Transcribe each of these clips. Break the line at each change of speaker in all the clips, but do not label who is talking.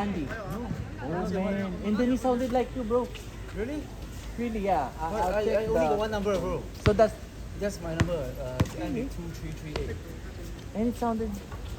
Andy. Oh man. And then he sounded like you, bro.
Really?
Really, yeah. I'll
I
check
only
the-
got one number, bro.
So that's
That's my number. Andy 2338.
and it sounded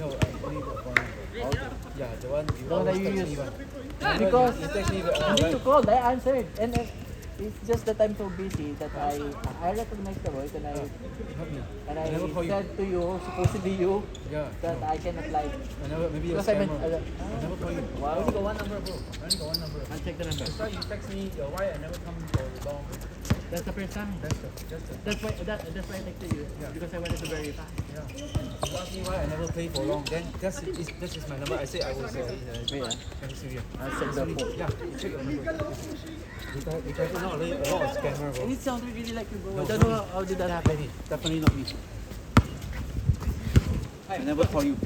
No, I only got one number. Yeah, the one you
The one that
always
you
text
use.
me one.
Because
you text me
and then you called, I answered, and it's just that I'm so busy that I recognized the voice and I
help me.
and
never call
I
you.
said to you, supposedly you,
Yeah.
that
no.
I cannot like.
I never. Maybe you're a
Because I meant,
scammer. I never call you.
Wow.
I only got one number, bro. I only got one number.
I'll check the number.
That's why you text me. Why I never come for long.
That's the first time.
That's the.
That's why that's why I texted you.
Yeah.
Because I wanted to verify.
Yeah. You ask me why I never play for long. Then this is my number. I say I was in
Yeah.
Syria.
I'll check the phone.
Yeah, check your number. You guys are not a lot of scammer, bro.
And it sounded really like you, bro.
No,
I don't know how did that happen.
Definitely not me. I never call you.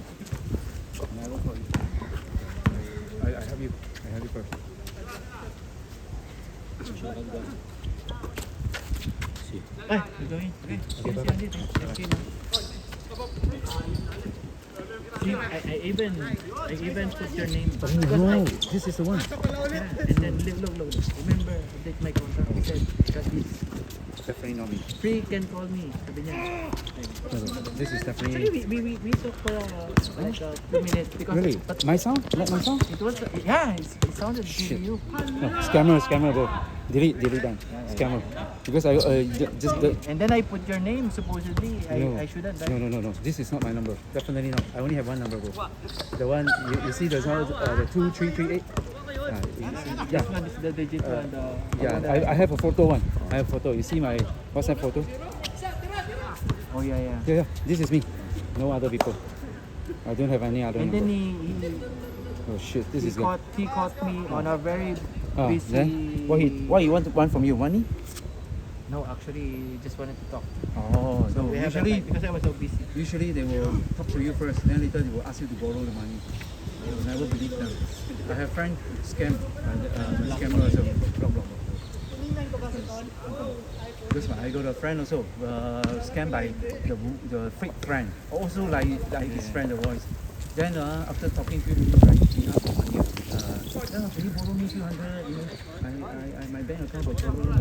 Never call you. I have you. I have you first. See.
Ay, you're going. Okay.
Okay, bye-bye.
Thank you. See, I even put your name.
No, this is the one.
Yeah, and then look. Remember, update my contact. He said, because he's
Definitely not me.
free, can call me. Sabi niya.
No, this is
Actually,
definitely.
we talked for like 2 minutes. Because,
Really?
But
My sound? Not my sound?
it was, yeah, it sounded to
Shit.
you.
No, scammer, bro. Delete that. Scammer. Because I just the.
And then I put your name, supposedly.
No.
I shouldn't, right?
No. This is not my number. Definitely not. I only have one number, bro. The one you see the 2338. Yeah.
This one is the digit one.
Yeah. I have a photo one. I have a photo. You see my WhatsApp photo?
Oh, yeah.
Yeah. This is me. No other people. I don't have any other
And
number.
then
Oh shit. This is good.
he caught me on a very busy...
Then why you want one from you? Money?
No, actually, just wanted to talk.
Oh,
So
no.
we have because I was so busy.
Usually they will talk to you first, then later they will ask you to borrow the money. You will never believe them. I have friends scam, scammer also. Block. This one, I got a friend also, scammed by the fake friend. Also like his friend, the voice. Then after talking few minutes, right, he asked for money. Yeah, can you borrow me 200? You know, I my bank account got problem. I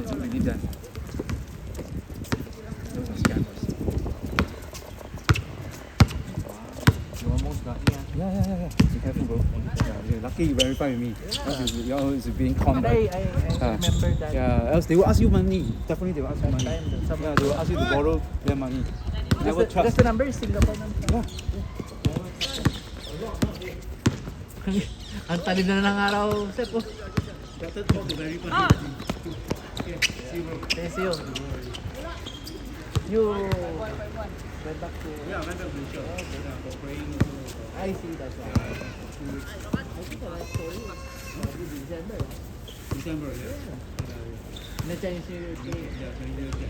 don't believe that. Those are scammers.
You almost got me.
Yeah. Be careful, bro. Yeah, lucky you verify with me. Else you always being conned.
But I remember that.
Yeah, else they will ask you money. Definitely they will ask you money.
Time that someone...
Yeah, they will ask you to borrow their money. Never
Just
trust.
the number is Singapore number.
Yeah.
Ang talim na ng araw, Sep. Oh. Thank you. You went back to...
Yeah, I went back to the show. For praying.
I see, that's why. I think the last story was probably December.
December, yeah.
And the Chinese New Year came.
Yeah, 20 years. Yeah,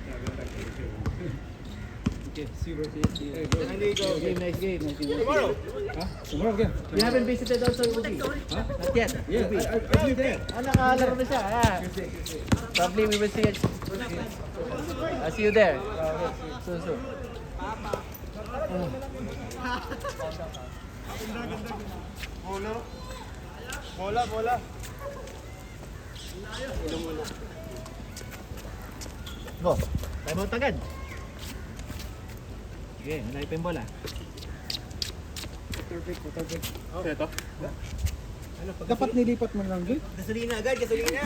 I went back to the show. Okay, see you, bro. See you.
Game, nice game.
Tomorrow? Huh? Tomorrow again?
You haven't visited also Ubi?
Huh?
Not yet.
Yeah,
Ubi.
I'll be there.
Nakalaro na siya. Yeah. Probably we will see it. I'll see you there. Soon.
Bola.
Go. Time out agad. Sige, malay pa yung bola.
Perfect. Okay, ito. Dapat nilipat mo lang din.
Gasolina agad, gasolina.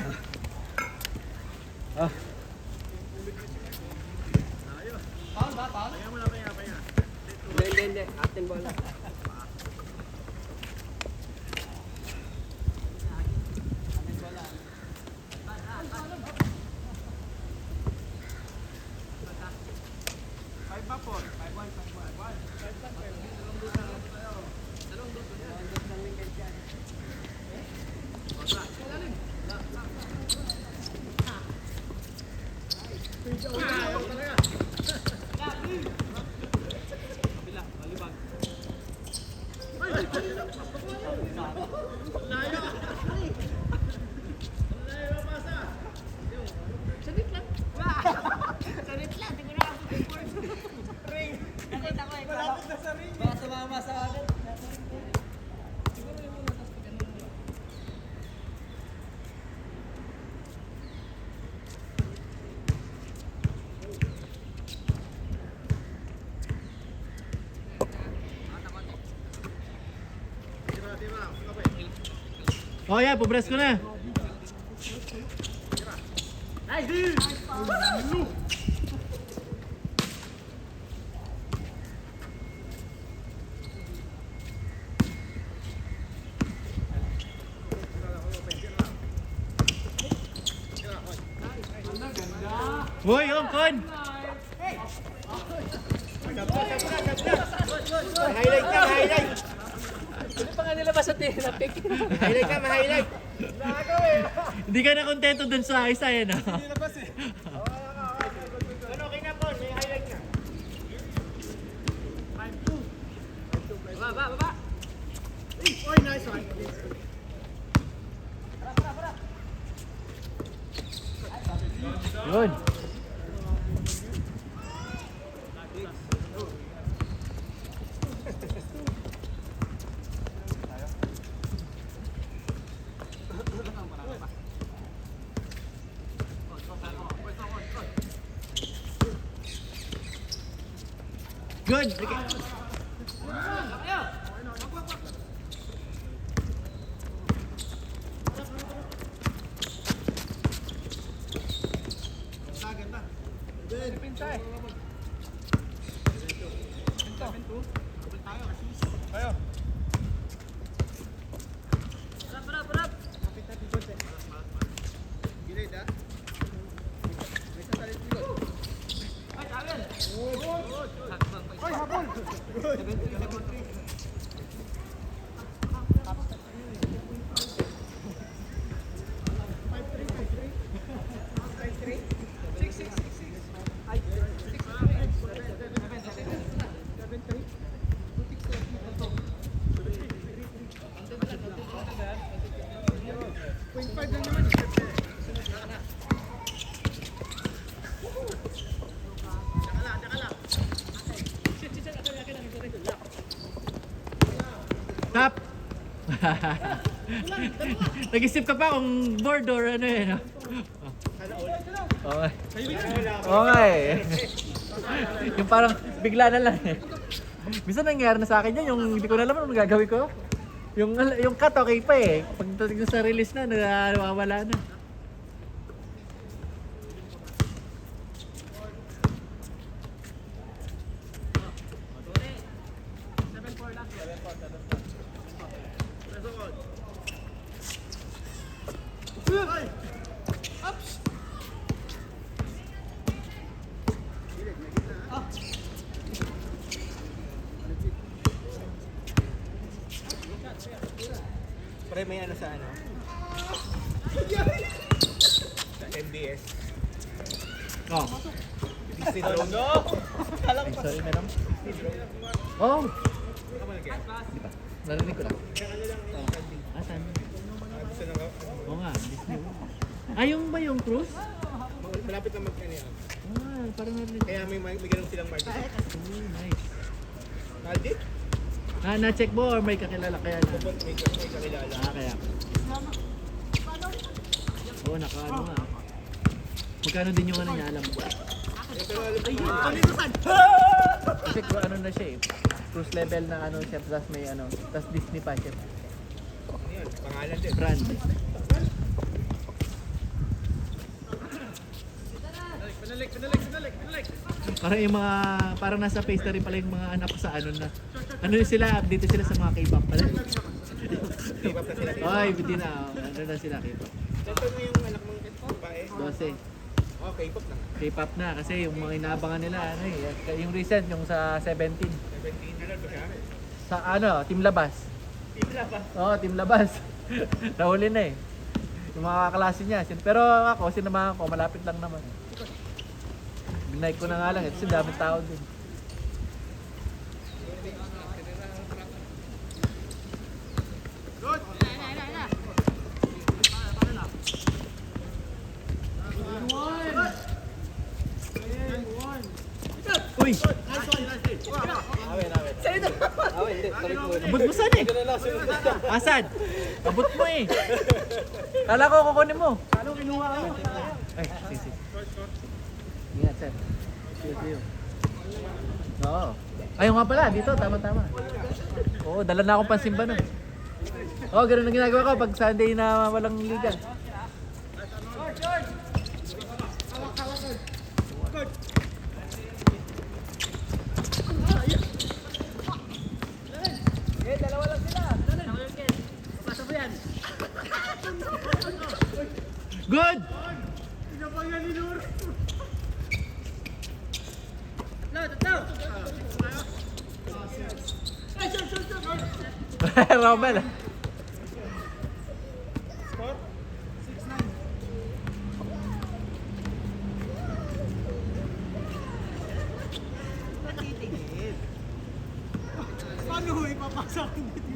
Hindi. Atin bola. Baka sumama sa akin.
Oh yeah, pabras ko na. Hoy, Ongkon!
Highlight ka, highlight.
Ano pa nga nilabas sa tinapik?
Highlight ka, highlight.
Hindi ka na kontento dun sa isa eh, no?
Nilabas eh. Ano, okay na po, may highlight na. Baba. Oy, nice one.
Yun. Good.
Tayo. Gilid ah. Ay, habol!
Tap! Nag-isip ka pa kung board or ano eh, no? Okay. Okay. Yung parang bigla na lang eh. Minsan nangyari na sa akin yan, yung hindi ko na alam anong gagawin ko. Yung cut okay pa eh. Pagdating sa release na, nawawala na.
Pre, may ano sa ano? Sa MBS.
Oh.
Si Drono!
Sorry, meron? Oh! Narinig ko lang. Asan?
Gusto na
Oo nga, Disney. Ah, yung ba yung cruise?
malapit na mag-ano yan.
Ah, parang narinig.
Kaya may ganun silang market.
Oh, nice.
Maldives?
Na-check mo or may kakilala kaya na?
May kakilala.
Ah, kaya. Oo, naka-ano nga. Magkano din yung ano niya, alam ko.
Pero alam ko
Kasi kung ano na siya eh. Cruise level na ano siya, plus may ano, plus Disney pa siya.
yun, pangalan din.
Brand. Parang yung mga, parang nasa face na rin pala yung mga anak ko sa ano na. Ano sila, update sila sa mga K-pop pala.
K-pop na sila.
Ay, hindi na. Ano na sila K-pop.
Ito na yung anak mong babae.
12.
Oh, K-pop na.
K-pop na kasi yung mga inaabangan nila ano eh, yung recent yung sa 17.
17, ano ba siya?
Sa ano, Team Labas.
Team Labas.
Oo, Team Labas. Nahuli na eh. Yung mga kaklase niya. Pero ako, sinamahan ko, malapit lang naman. Binike ko na nga lang eh, kasi daming tao din. Uy! Abot mo saan eh? Asan? Abot mo eh. Kala ko kukunin mo. Ay, sige. Ingat, sir. See you. Oo. Ayun nga pala, dito, tama-tama. Oo, dala na akong pansimba nun. Oh, ganun ang ginagawa ko pag Sunday na walang liga. Good! Romel.
Paano ipapasa ko dito?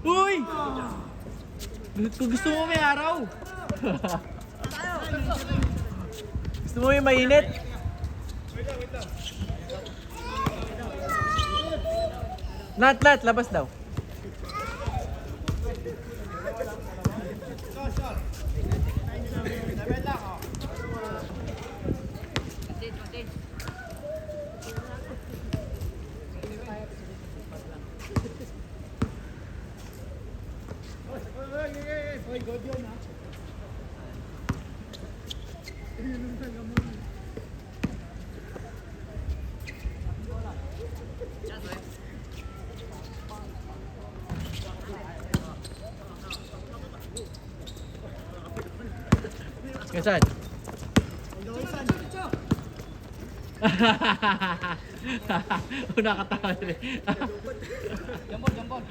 Uy! Kung gusto mo may araw. Gusto mo yung mainit? Lat, labas daw. Kasan? Una katawa nila. Jambon.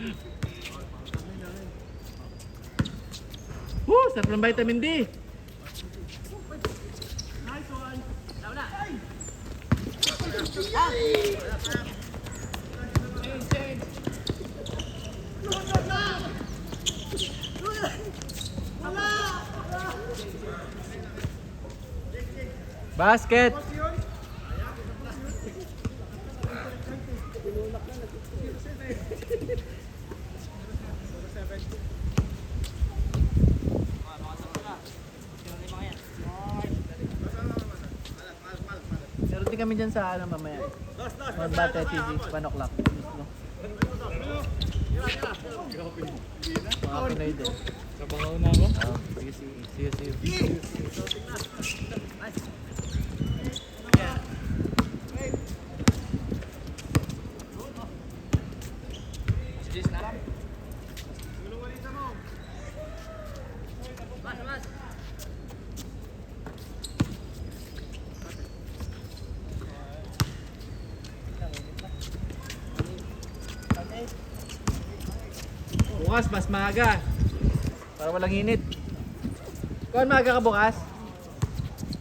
Sarap ng vitamin D. Basket. Meron din kami dyan sa ano mamaya. Magbate TV, 1 o'clock. Mga Pinoy din.
Kabangaw na ako.
Oh, sige, see you. Bukas mas maaga. Para walang init. Kung maaga ka bukas?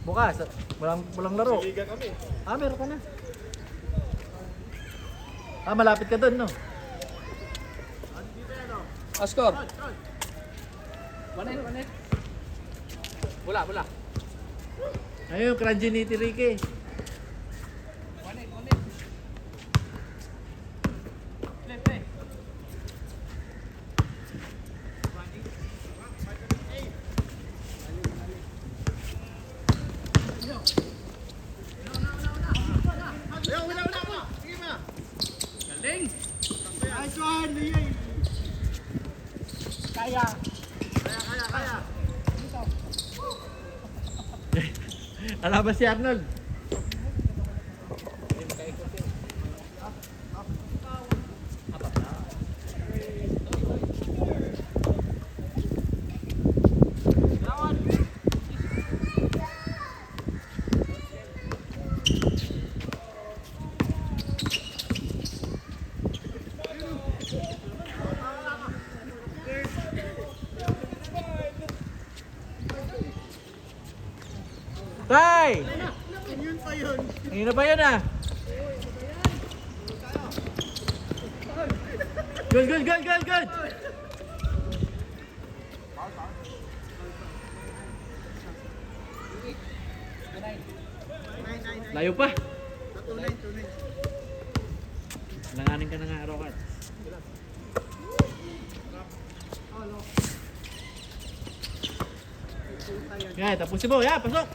Bukas, walang laro.
Liga kami.
Meron ka na. Malapit ka doon, no?
Oscar. 1-8. Bola.
Ayun, yung crunchy ni Ricky.
1-8. Play.
Wala. Sige ma.
Galing.
Nice one, Liay. Kaya.
Alaban si Arnold. Tay!
Yun pa yun.
Ayun na ba yun ah? Good! Layo pa. Langanin ka na nga, Rokat. Yan, tapusin mo. Yan, pasok.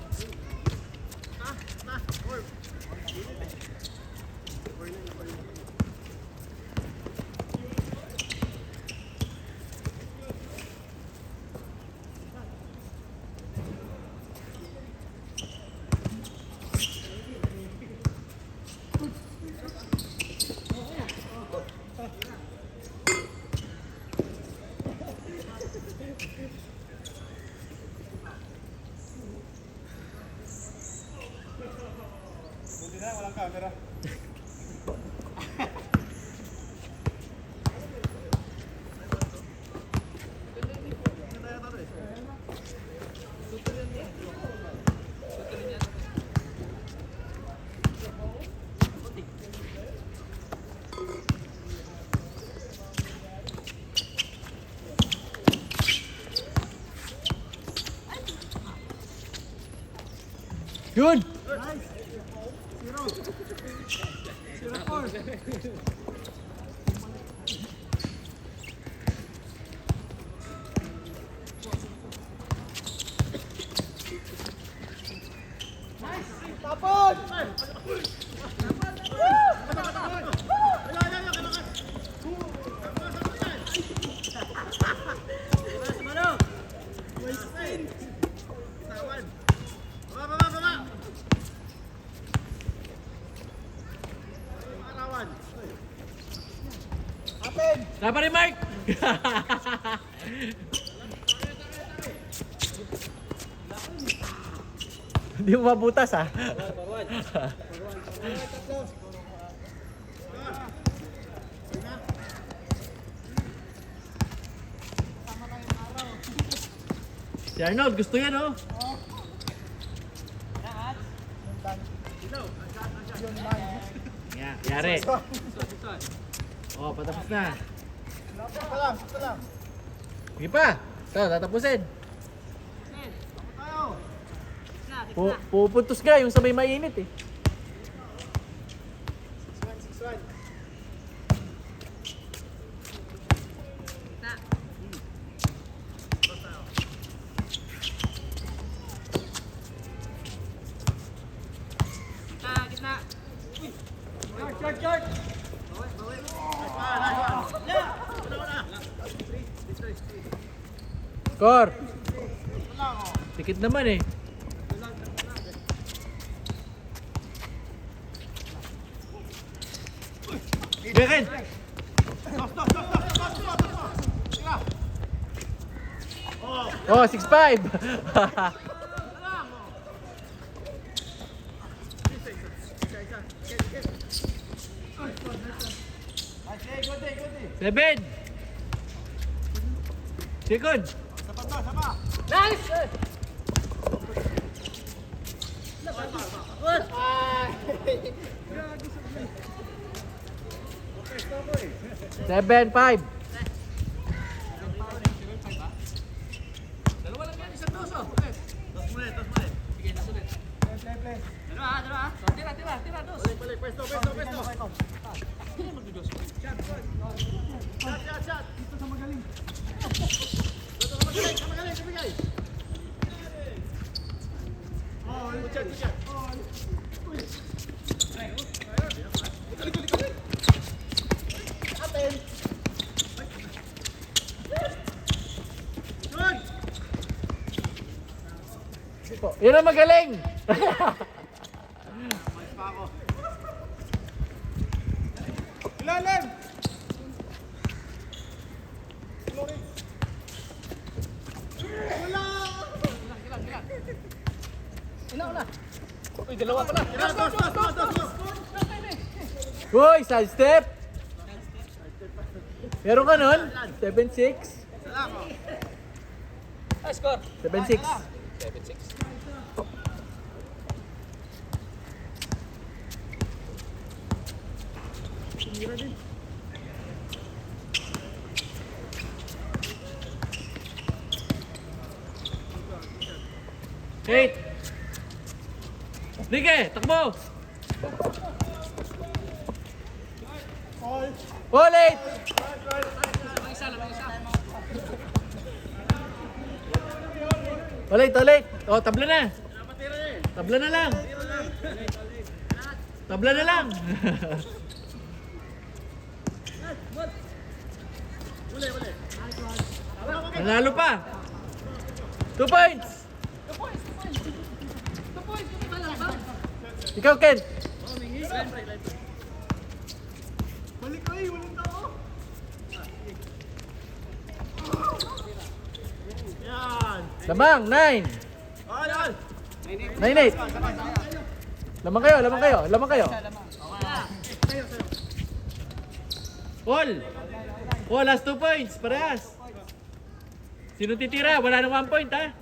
Yun! Wala pa rin, Mark! Hindi mo mabutas, ha? Si Arnold, gusto yan, oh! Yeah, yari. Oh, patapos na. Sige pa. Ito, tatapusin. Pupuntos ka yung sa may mainit eh. Score! Tikit naman eh. Bekin! Oh, 6-5! Seven! Second! Nice! Seven, 5.
Dalawa lang yan, isang doso. Dos muli. Sige, dos ulit. Play. Dalawa. So, tira, dos. Balik, pwesto. Hindi magdudos. Shot. Dito sa magaling. Kabigay. Oh, chat. Aten.
Yan ang magaling!
Ilalim!
Una. Uy, dalawa pala. Dos.
Uy, side step! Meron ka nun? 7-6?
Score.
7-6.
7-6.
Eight! Sige, takbo! Ulit! Ulit! O, tabla na! Tabla na lang! Tabla na lang! Nanalo pa! 2 points! Ikaw, Ken!
Balik ko walang tao. Yan.
Lamang, 9!
Yan.
9-8! Lamang kayo! All! Oh, last 2 points, parehas! Sino titira? Wala nang 1 point, ha?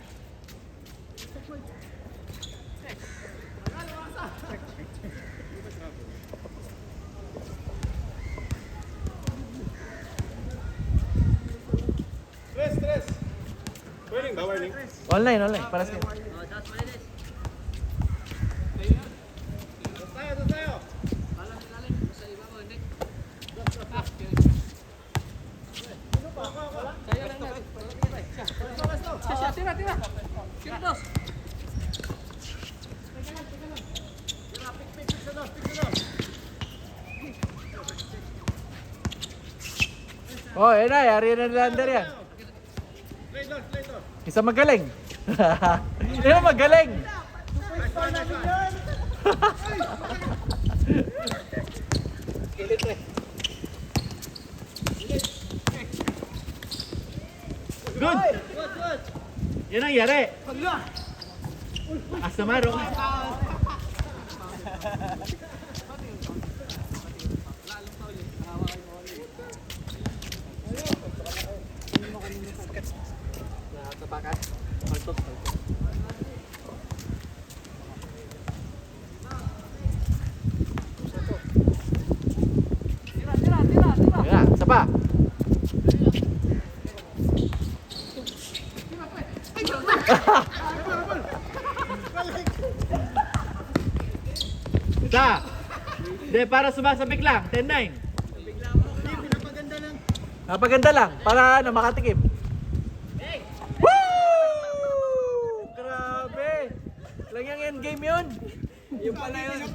Stress. Warning ba? Warning?
Online, para sa
Dos tayo.
Tira, dos.
Oh, yan na, yari na nila under yan.
Straight off.
Isa magaling. Isa magaling.
Nice one.
Good. Yan ang yari. Asamaro. Yan, isa pa. Isa. Hindi, para sumasabik lang. 10-9. Napaganda lang. Para ano, makatikim. Woo! Grabe. Lang yung endgame yun. Yung pala yun.